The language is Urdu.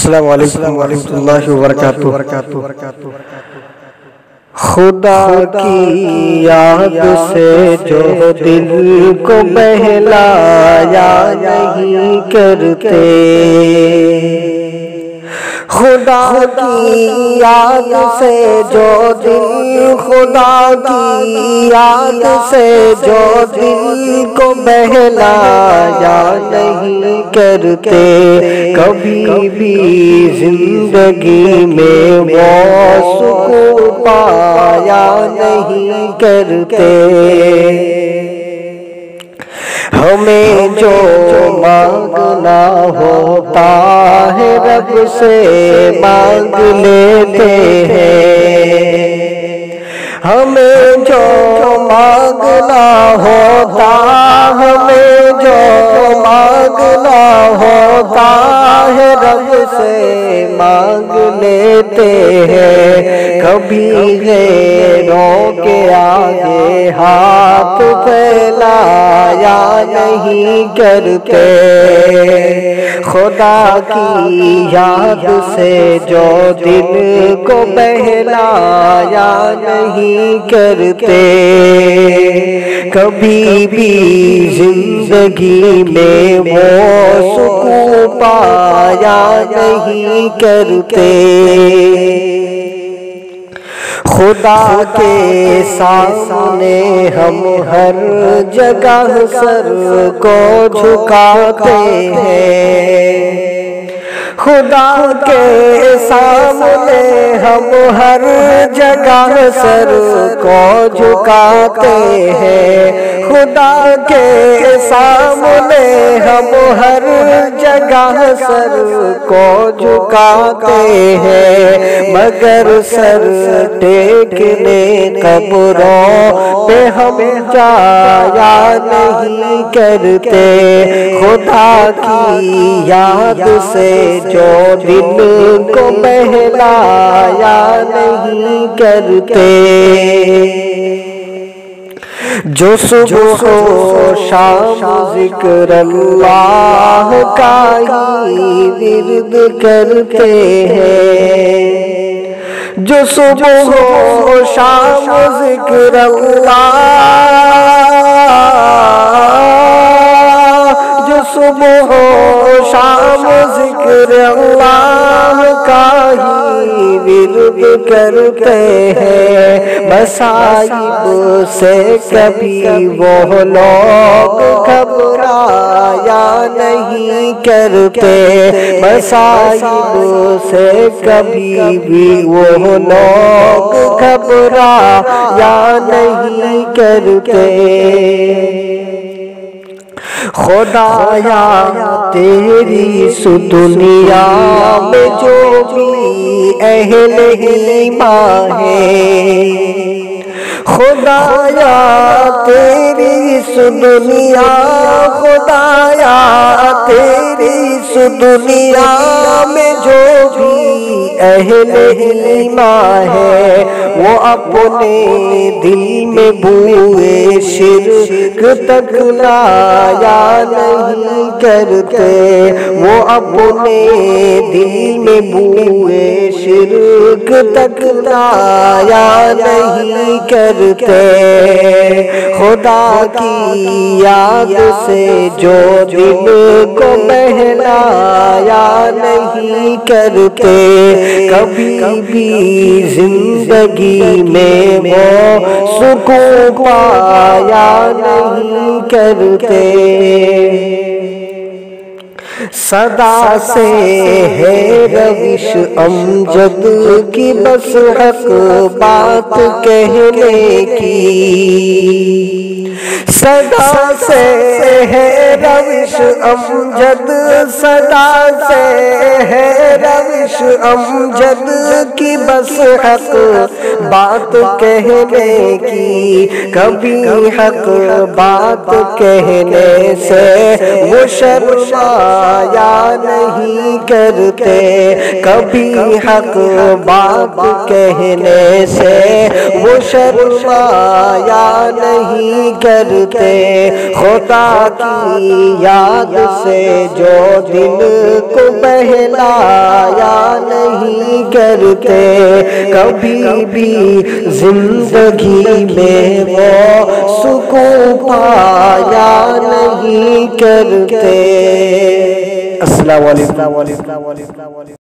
السلام علیکم ورحمۃ اللہ وبرکاتہ۔ خدا کی یاد سے جو دل کو بہلایا نہیں کرتے، خدا کی یاد سے جو دل، خدا کی یاد سے جو دل کو بہلایا نہیں کرتے، کبھی بھی زندگی میں وہ سکون پایا نہیں کرتے۔ ہمیں جو مانگنا ہوتا ہے رب سے مانگ لیتے ہیں، ہمیں جو مانگنا ہوتا، ہمیں جو مانگنا ہوتا ہے رب سے مانگ لیتے ہیں، کبھی غیروں کے آگے ہاتھ پھیلایا نہیں کرتے۔ خدا کی یاد سے جو دل کو بہلایا نہیں کرتے، کبھی بھی زندگی میں وہ سکون پایا نہیں کرتے۔ خدا کے سامنے ہم ہر جگہ سر کو جھکاتے ہیں، خدا کے سامنے ہم ہر جگہ سر کو جھکاتے ہیں، خدا کے سامنے ہم ہر جگہ سر کو جھکاتے ہیں، مگر سر ٹیکنے قبروں پہ ہم جایا نہیں کرتے۔ خدا کی یاد سے جو دل کو بہلایا نہیں کرتے، جو صبح و شام ذکر اللہ کا ہی ورد کرتے ہیں، جو صبح و شام ذکر اللہ، جو صبح و شام ذکر اللہ کا ہی ورد کرتے ہیں، مصائب سے کبھی وہ لوگ گھبرایا نہیں کرتے، مصائب سے کبھی بھی وہ لوگ گھبرایا نہیں کرتے۔ خدایا تیری اس دنیا میں جو بھی اہل ایمان ہے، خدایا تیری اس دنیا، خدایا تیری اس دنیا میں جو بھی اہل ایمان ہے، وہ اپنے دل میں بوئے شرک تک لایا نہیں کرتے، وہ اپنے دل میں بوئے شرک تک لایا نہیں کرتے۔ خدا کی یاد سے جو دل کو بہلایا نہیں کرتے، کبھی بھی زندگی میں وہ سکون پایا نہیں کرتے۔ صدا سے ہے روش امجد کی بس حق بات کہنے کی، صدا سے ہے روش امجد، صدا سے ہے روش امجد کی بس حق بات کہنے کی، کبھی حق بات کہنے سے وہ شرمایا نہیں کرتے، کبھی حق بات کہنے سے وہ شرمایا نہیں کرتے۔ خدا کی یاد سے جو دل کو بہلایا نہیں کرتے، کبھی بھی زندگی میں وہ سکون پایا نہیں کرتے۔ السلام علیکم۔